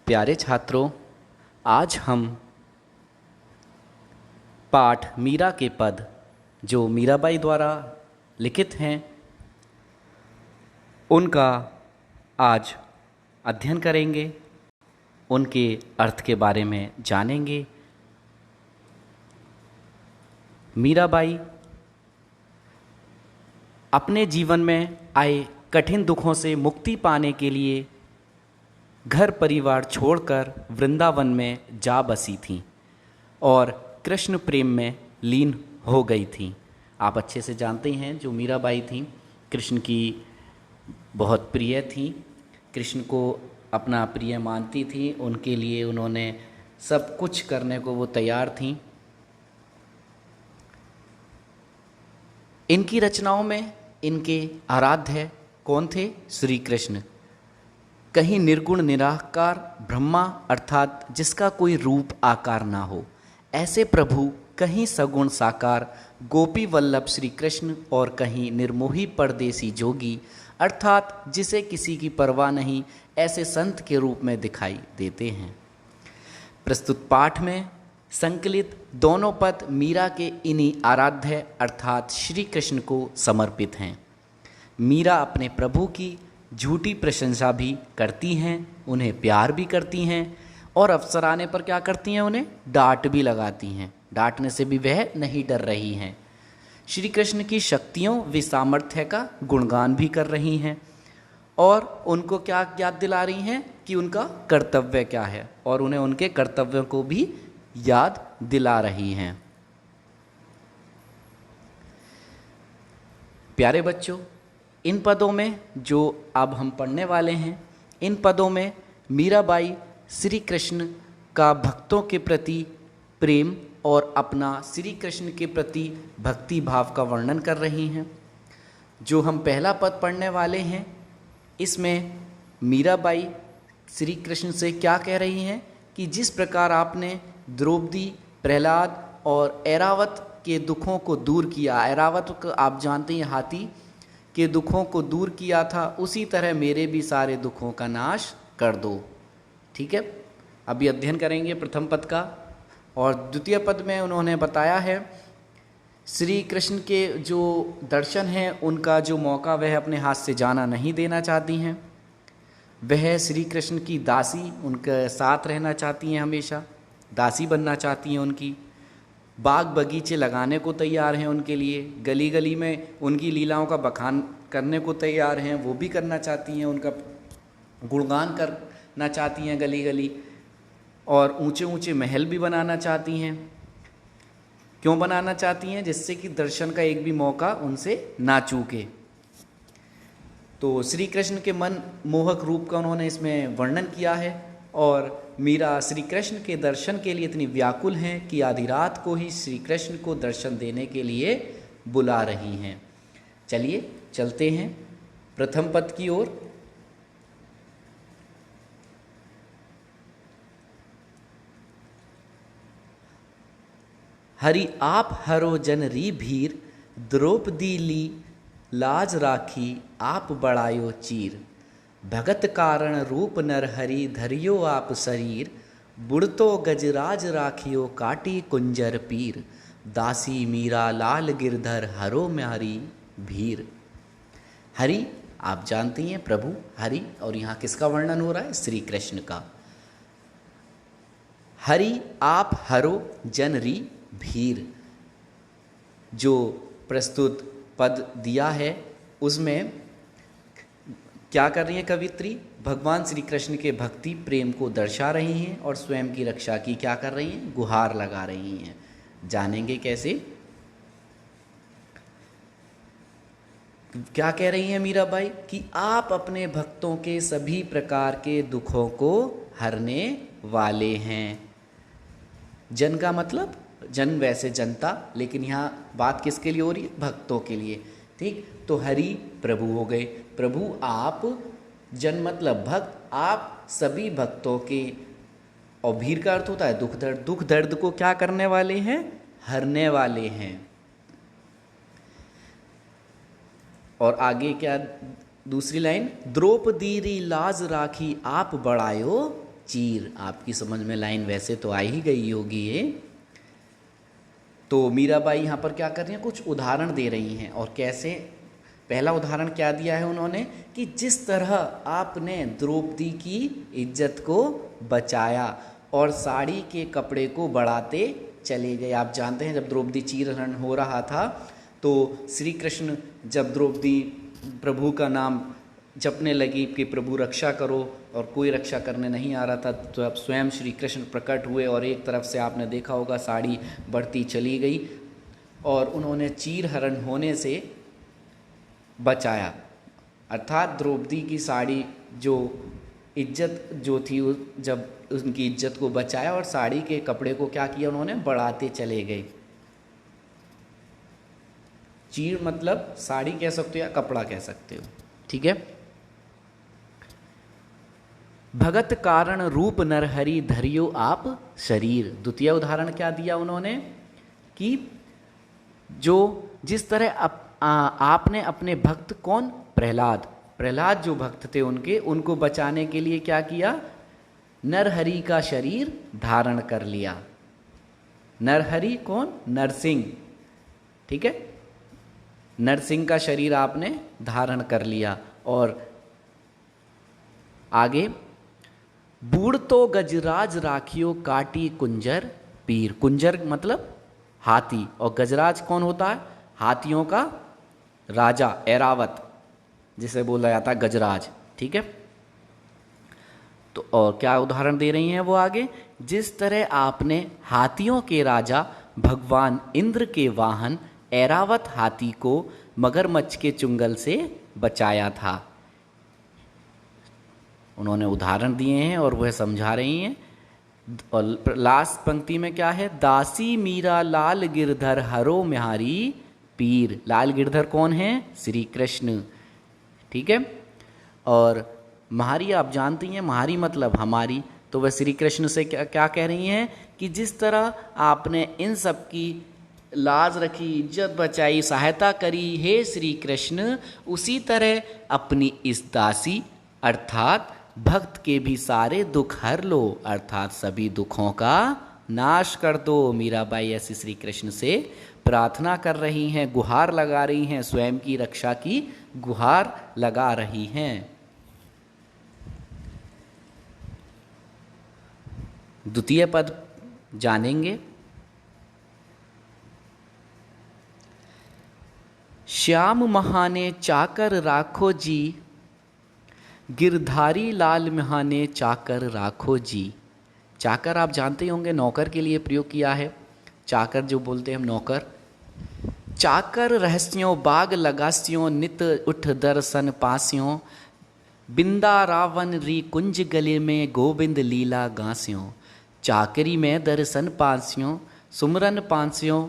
प्यारे छात्रों, आज हम पाठ मीरा के पद जो मीराबाई द्वारा लिखित हैं उनका आज अध्ययन करेंगे, उनके अर्थ के बारे में जानेंगे। मीराबाई अपने जीवन में आए कठिन दुखों से मुक्ति पाने के लिए घर परिवार छोड़कर वृंदावन में जा बसी थीं और कृष्ण प्रेम में लीन हो गई थीं। आप अच्छे से जानते हैं जो मीराबाई थीं कृष्ण की बहुत प्रिय थीं, कृष्ण को अपना प्रिय मानती थीं, उनके लिए उन्होंने सब कुछ करने को वो तैयार थीं। इनकी रचनाओं में इनके आराध्य कौन थे? श्री कृष्ण। कहीं निर्गुण निराकार ब्रह्मा अर्थात जिसका कोई रूप आकार ना हो, ऐसे प्रभु, कहीं सगुण साकार गोपी वल्लभ श्री कृष्ण, और कहीं निर्मोही परदेसी जोगी अर्थात जिसे किसी की परवाह नहीं, ऐसे संत के रूप में दिखाई देते हैं। प्रस्तुत पाठ में संकलित दोनों पद मीरा के इन्हीं आराध्य अर्थात श्री कृष्ण को समर्पित हैं। मीरा अपने प्रभु की झूठी प्रशंसा भी करती हैं, उन्हें प्यार भी करती हैं और अवसर आने पर क्या करती हैं? उन्हें डांट भी लगाती हैं। डांटने से भी वह नहीं डर रही हैं। श्री कृष्ण की शक्तियों व सामर्थ्य का गुणगान भी कर रही हैं और उनको क्या याद दिला रही हैं कि उनका कर्तव्य क्या है, और उन्हें उनके कर्तव्यों को भी याद दिला रही हैं। प्यारे बच्चों, इन पदों में जो अब हम पढ़ने वाले हैं, इन पदों में मीराबाई श्री कृष्ण का भक्तों के प्रति प्रेम और अपना श्री कृष्ण के प्रति भक्ति भाव का वर्णन कर रही हैं। जो हम पहला पद पढ़ने वाले हैं, इसमें मीराबाई श्री कृष्ण से क्या कह रही हैं कि जिस प्रकार आपने द्रौपदी, प्रहलाद और ऐरावत के दुखों को दूर किया, ऐरावत को आप जानते हैं हाथी के दुखों को दूर किया था, उसी तरह मेरे भी सारे दुखों का नाश कर दो। ठीक है, अभी अध्ययन करेंगे प्रथम पद का। और द्वितीय पद में उन्होंने बताया है श्री कृष्ण के जो दर्शन हैं उनका जो मौका वह अपने हाथ से जाना नहीं देना चाहती हैं। वह श्री कृष्ण की दासी, उनके साथ रहना चाहती हैं, हमेशा दासी बनना चाहती हैं उनकी। बाग बगीचे लगाने को तैयार हैं उनके लिए, गली गली में उनकी लीलाओं का बखान करने को तैयार हैं, वो भी करना चाहती हैं, उनका गुणगान करना चाहती हैं गली गली, और ऊंचे ऊंचे महल भी बनाना चाहती हैं। क्यों बनाना चाहती हैं? जिससे कि दर्शन का एक भी मौका उनसे ना चूके। तो श्री कृष्ण के मन मोहक रूप का उन्होंने इसमें वर्णन किया है और मीरा श्री कृष्ण के दर्शन के लिए इतनी व्याकुल हैं कि आधी रात को ही श्री कृष्ण को दर्शन देने के लिए बुला रही हैं। चलिए चलते हैं प्रथम पद की ओर। हरि आप हरो जन री भीर, द्रौपदी ली लाज राखी आप बढ़ायो चीर। भगत कारण रूप नर हरि धरियो आप शरीर, बुड़तो गजराज राखियो काटी कुंजर पीर। दासी मीरा लाल गिरधर हरो में हरि भीर। हरि आप जानती हैं प्रभु हरि, और यहाँ किसका वर्णन हो रहा है? श्री कृष्ण का। हरि आप हरो जन री भीर, जो प्रस्तुत पद दिया है उसमें क्या कर रही हैं कवित्री? भगवान श्री कृष्ण के भक्ति प्रेम को दर्शा रही हैं और स्वयं की रक्षा की क्या कर रही हैं? गुहार लगा रही हैं। जानेंगे कैसे। क्या कह रही हैं मीराबाई? कि आप अपने भक्तों के सभी प्रकार के दुखों को हरने वाले हैं। जन का मतलब जन वैसे जनता, लेकिन यहाँ बात किसके लिए हो रही है? भक्तों के लिए। ठीक, तो हरि प्रभु हो गए। प्रभु आप, जन मतलब भक्त, आप सभी भक्तों के, और भीर का अर्थ होता है दुख दर्द, दुख दर्द को क्या करने वाले हैं? हरने वाले हैं। और आगे क्या दूसरी लाइन? द्रौपदी री लाज राखी आप बढ़ायो चीर। आपकी समझ में लाइन वैसे तो आ ही गई होगी ये। तो मीराबाई यहाँ पर क्या कर रही हैं, कुछ उदाहरण दे रही हैं। और कैसे, पहला उदाहरण क्या दिया है उन्होंने कि जिस तरह आपने द्रौपदी की इज्जत को बचाया और साड़ी के कपड़े को बढ़ाते चले गए। आप जानते हैं जब द्रौपदी चीरहरण हो रहा था तो श्री कृष्ण जब द्रौपदी प्रभु का नाम जपने लगी कि प्रभु रक्षा करो, और कोई रक्षा करने नहीं आ रहा था, तो अब स्वयं श्री कृष्ण प्रकट हुए और एक तरफ से आपने देखा होगा साड़ी बढ़ती चली गई और उन्होंने चीरहरण होने से बचाया। अर्थात द्रौपदी की साड़ी जो इज्जत जो थी, जब उनकी इज्जत को बचाया और साड़ी के कपड़े को क्या किया उन्होंने, बढ़ाते चले गए। चीर मतलब साड़ी कह सकते हो या कपड़ा कह सकते हो, ठीक है। भगत कारण रूप नरहरि धरियो आप शरीर। द्वितीय उदाहरण क्या दिया उन्होंने कि जो जिस तरह आपने अपने भक्त, कौन, प्रहलाद जो भक्त थे उनको बचाने के लिए क्या किया, नरहरि का शरीर धारण कर लिया। नरहरि कौन, नरसिंह, ठीक है, नरसिंह का शरीर आपने धारण कर लिया। और आगे, बूढ़ तो गजराज राखियो काटी कुंजर पीर। कुंजर मतलब हाथी, और गजराज कौन होता है, हाथियों का राजा, ऐरावत जिसे बोला जाता है गजराज, ठीक है। तो और क्या उदाहरण दे रही हैं वो आगे, जिस तरह आपने हाथियों के राजा भगवान इंद्र के वाहन ऐरावत हाथी को मगरमच्छ के चुंगल से बचाया था। उन्होंने उदाहरण दिए हैं और वह समझा रही हैं। और लास्ट पंक्ति में क्या है, दासी मीरा लाल गिरधर हरो म्यारी पीर। लाल गिरधर कौन है, श्री कृष्ण, ठीक है। और म्हारी आप जानती हैं, म्हारी मतलब हमारी, तो वह श्री कृष्ण से क्या कह रही हैं कि जिस तरह आपने इन सब की लाज रखी, इज्जत बचाई, सहायता करी हे श्री कृष्ण, उसी तरह अपनी इस दासी अर्थात भक्त के भी सारे दुख हर लो, अर्थात सभी दुखों का नाश कर दो। मीराबाई ऐसे श्री कृष्ण से प्रार्थना कर रही हैं, गुहार लगा रही हैं, स्वयं की रक्षा की गुहार लगा रही हैं। द्वितीय पद जानेंगे। श्याम महाने चाकर राखो जी, गिरधारी लाल महाने चाकर राखो जी। चाकर आप जानते होंगे नौकर के लिए प्रयोग किया है, चाकर जो बोलते हैं हम नौकर। चाकर रहस्यों बाग लगास्यों, नित उठ दर्शन पास्यों, बिंदा रावण री कुंज गले में गोविंद लीला गास्यों। चाकरी में दर्शन पास्यों, सुमरन पास्यों,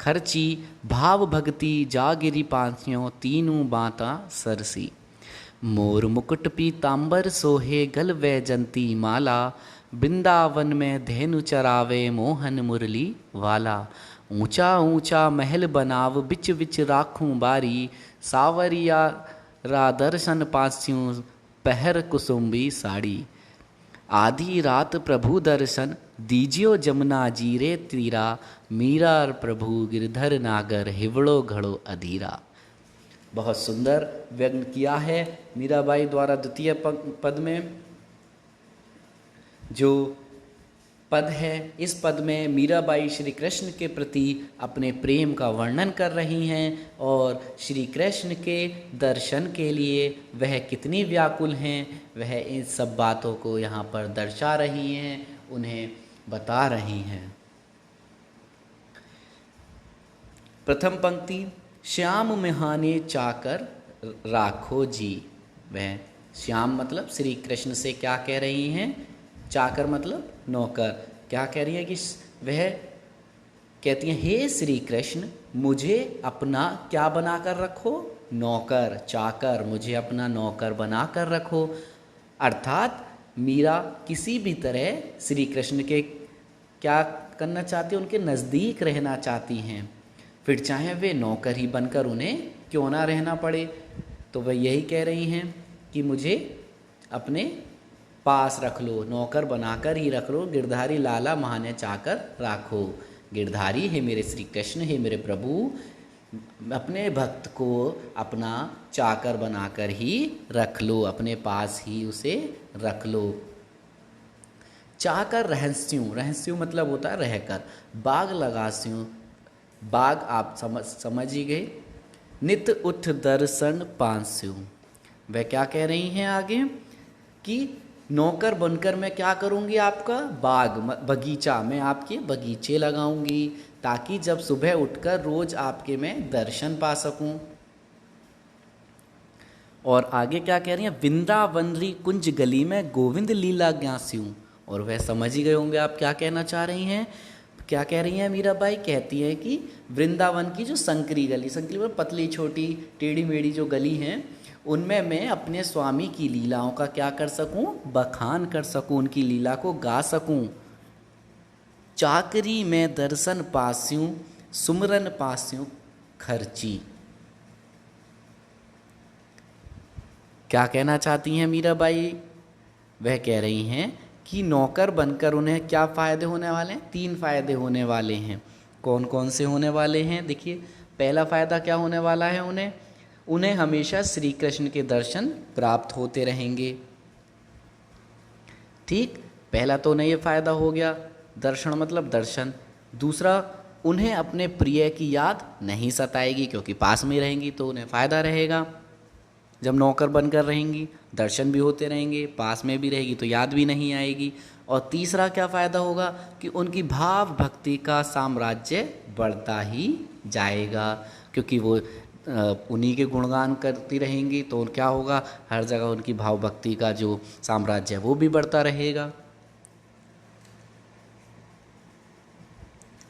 खर्ची भाव भक्ति जागिरी पास्यों, तीनों बाता सरसी। मोर मुकुट पीतांबर सोहे गल वैजंती माला, वृंदावन में धेनु चरावे मोहन मुरली वाला। ऊंचा ऊंचा महल बनाव बिच बिच राखूं बारी, सावरिया रा दर्शन पास्यूं पहर कुसुम्बी साड़ी। आधी रात प्रभु दर्शन दीजियो जमुना जीरे तीरा, मीरा प्रभु गिरधर नागर हिवड़ो घड़ो अधीरा। बहुत सुंदर व्यंग किया है मीराबाई द्वारा द्वितीय पद में। जो पद है, इस पद में मीराबाई श्री कृष्ण के प्रति अपने प्रेम का वर्णन कर रही हैं और श्री कृष्ण के दर्शन के लिए वह कितनी व्याकुल हैं, वह इन सब बातों को यहाँ पर दर्शा रही हैं, उन्हें बता रही हैं। प्रथम पंक्ति, श्याम मिहाने चाकर राखो जी। वह श्याम मतलब श्री कृष्ण से क्या कह रही हैं, चाकर मतलब नौकर। क्या कह रही है कि वह कहती हैं हे श्री कृष्ण, मुझे अपना क्या बनाकर रखो, नौकर, चाकर, मुझे अपना नौकर बनाकर रखो। अर्थात मीरा किसी भी तरह श्री कृष्ण के क्या करना चाहती हैं, उनके नज़दीक रहना चाहती हैं, फिर चाहे वे नौकर ही बनकर उन्हें क्यों ना रहना पड़े। तो वह यही कह रही हैं कि मुझे अपने पास रख लो, नौकर बनाकर ही रख लो, गिरधारी लाला महाने चाकर राखो। गिरधारी हे मेरे श्री कृष्ण, हे मेरे प्रभु, अपने भक्त को अपना चाकर बनाकर ही रख लो, अपने पास ही उसे रख लो। चाकर रहस्यूं, रहस्यूं मतलब होता है रहकर। बाग लगास्यूं, बाग आप समझ ही गए। नित उठ दर्शन पांस्यूं, वह क्या कह रही हैं आगे कि नौकर बनकर मैं क्या करूंगी, आपका बाग बगीचा, मैं आपके बगीचे लगाऊंगी ताकि जब सुबह उठकर रोज आपके मैं दर्शन पा सकूं। और आगे क्या कह रही हैं, वृंदावन री कुंज गली में गोविंद लीला ज्ञास्यूं। और वह समझ ही गए होंगे आप क्या कहना चाह रही हैं। क्या कह रही हैं मीराबाई, कहती हैं कि वृंदावन की जो संकरी गली, संकरी मतलब पतली छोटी टेढ़ी मेढ़ी जो गली हैं, उनमें मैं अपने स्वामी की लीलाओं का क्या कर सकूं, बखान कर सकूं, उनकी लीला को गा सकूं। चाकरी में दर्शन पास्यूं, सुमरन पास्यूं खर्ची। क्या कहना चाहती हैं मीराबाई, वह कह रही हैं कि नौकर बनकर उन्हें क्या फ़ायदे होने वाले हैं, 3 फ़ायदे होने वाले हैं। कौन कौन से होने वाले हैं, देखिए। पहला फ़ायदा क्या होने वाला है, उन्हें हमेशा श्री कृष्ण के दर्शन प्राप्त होते रहेंगे। ठीक, पहला तो उन्हें ये फ़ायदा हो गया, दर्शन मतलब दर्शन। दूसरा, उन्हें अपने प्रिय की याद नहीं सताएगी क्योंकि पास में रहेंगी, तो उन्हें फ़ायदा रहेगा। जब नौकर बनकर रहेंगी, दर्शन भी होते रहेंगे, पास में भी रहेगी तो याद भी नहीं आएगी। और तीसरा क्या फ़ायदा होगा कि उनकी भाव भक्ति का साम्राज्य बढ़ता ही जाएगा, क्योंकि वो उन्हीं के गुणगान करती रहेंगी, तो क्या होगा, हर जगह उनकी भाव भक्ति का जो साम्राज्य है वो भी बढ़ता रहेगा।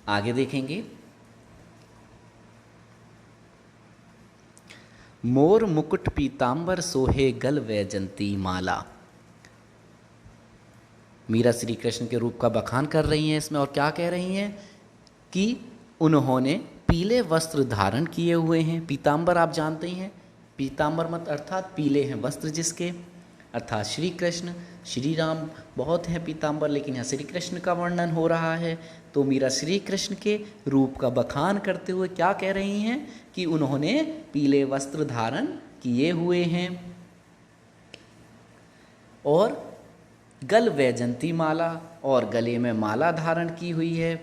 आगे देखेंगे, मोर मुकुट पीतांबर सोहे गल वैजंती माला। मीरा श्री कृष्ण के रूप का बखान कर रही हैं इसमें, और क्या कह रही हैं कि उन्होंने पीले वस्त्र धारण किए हुए हैं। पीतांबर आप जानते ही हैं, पीतांबर मत अर्थात पीले हैं वस्त्र जिसके, अर्थात श्री कृष्ण, श्री राम बहुत हैं पीतांबर, लेकिन यहाँ श्री कृष्ण का वर्णन हो रहा है। तो मीरा श्री कृष्ण के रूप का बखान करते हुए क्या कह रही हैं कि उन्होंने पीले वस्त्र धारण किए हुए हैं और गल वैजंती माला, और गले में माला धारण की हुई है।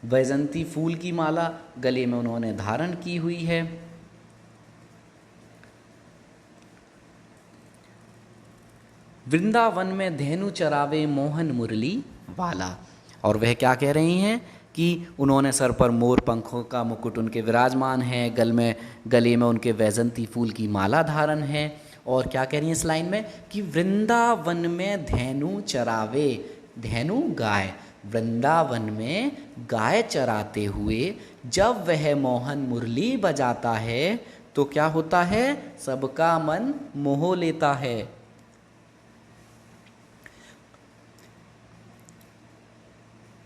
वैजंती फूल की माला गले में उन्होंने धारण की हुई है। वृंदावन में धेनु चरावे मोहन मुरली वाला, और वह क्या कह रही हैं कि उन्होंने सर पर मोर पंखों का मुकुट उनके विराजमान है, गले में उनके वैजंती फूल की माला धारण है। और क्या कह रही है इस लाइन में कि वृंदावन में धेनु चरावे, धेनु गाय, वृंदावन में गाय चराते हुए जब वह मोहन मुरली बजाता है तो क्या होता है, सबका मन मोह लेता है।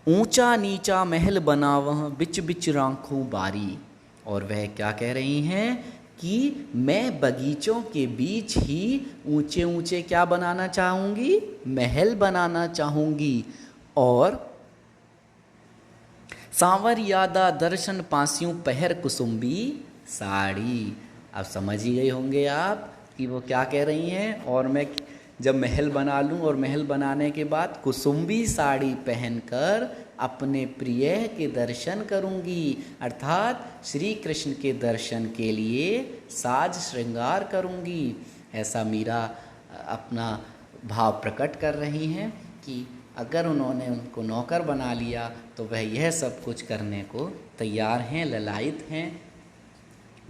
ऊंचा नीचा महल बनावह बिच बिच राखूं बारी, और वह क्या कह रही हैं कि मैं बगीचों के बीच ही ऊंचे ऊंचे क्या बनाना चाहूँगी, महल बनाना चाहूँगी। और सांवर यादा दर्शन पास्यूं पहर कुसुम्बी साड़ी। अब समझ ही गए होंगे आप कि वो क्या कह रही हैं, और मैं जब महल बना लूं और महल बनाने के बाद कुसुम्बी साड़ी पहनकर अपने प्रिय के दर्शन करूंगी, अर्थात श्री कृष्ण के दर्शन के लिए साज श्रृंगार करूंगी। ऐसा मीरा अपना भाव प्रकट कर रही हैं कि अगर उन्होंने उनको नौकर बना लिया तो वह यह सब कुछ करने को तैयार हैं, ललायित हैं,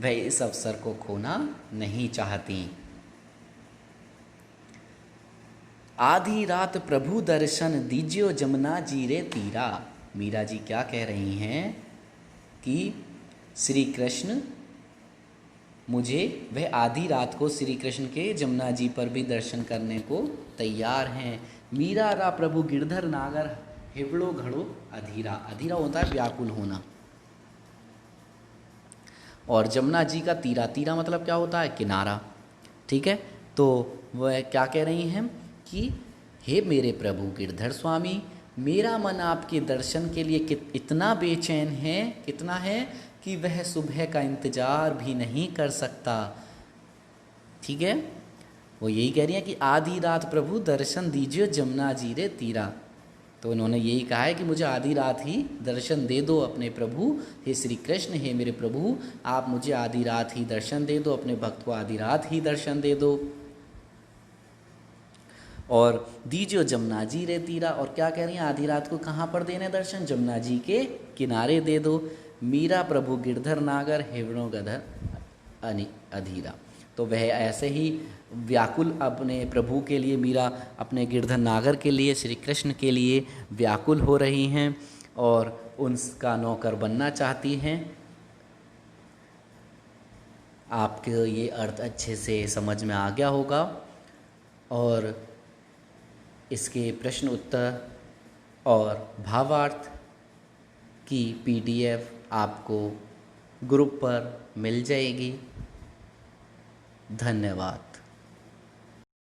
वह इस अवसर को खोना नहीं चाहती। आधी रात प्रभु दर्शन दीजियो जमुना जी रे तीरा। मीरा जी क्या कह रही हैं कि श्री कृष्ण मुझे वह आधी रात को श्री कृष्ण के जमुना जी पर भी दर्शन करने को तैयार हैं। मीरा रा प्रभु गिरधर नागर हिवड़ो घड़ो अधीरा, अधीरा होता है व्याकुल होना, और जमुना जी का तीरा, तीरा मतलब क्या होता है, किनारा। ठीक है, तो वह क्या कह रही हैं कि हे मेरे प्रभु गिरधर स्वामी, मेरा मन आपके दर्शन के लिए इतना बेचैन है, कितना है कि वह सुबह का इंतजार भी नहीं कर सकता। ठीक है, वो यही कह रही हैं कि आधी रात प्रभु दर्शन दीजिए जमुना जी रे तीरा। तो उन्होंने यही कहा है कि मुझे आधी रात ही दर्शन दे दो अपने प्रभु, हे श्री कृष्ण, हे मेरे प्रभु, आप मुझे आधी रात ही दर्शन दे दो, अपने भक्त को आधी रात ही दर्शन दे दो। और दीजियो जमुना जी रे तीरा, और क्या कह रही हैं, आधी रात को कहाँ पर देने दर्शन, जमुना जी के किनारे दे दो। मीरा प्रभु गिरधर नागर हिवड़ो गधर अधीरा। तो वह ऐसे ही व्याकुल अपने प्रभु के लिए, मीरा अपने गिरधर नागर के लिए, श्री कृष्ण के लिए व्याकुल हो रही हैं और उनका नौकर बनना चाहती हैं। आपके ये अर्थ अच्छे से समझ में आ गया होगा, और इसके प्रश्न उत्तर और भावार्थ की PDF आपको ग्रुप पर मिल जाएगी। धन्यवाद।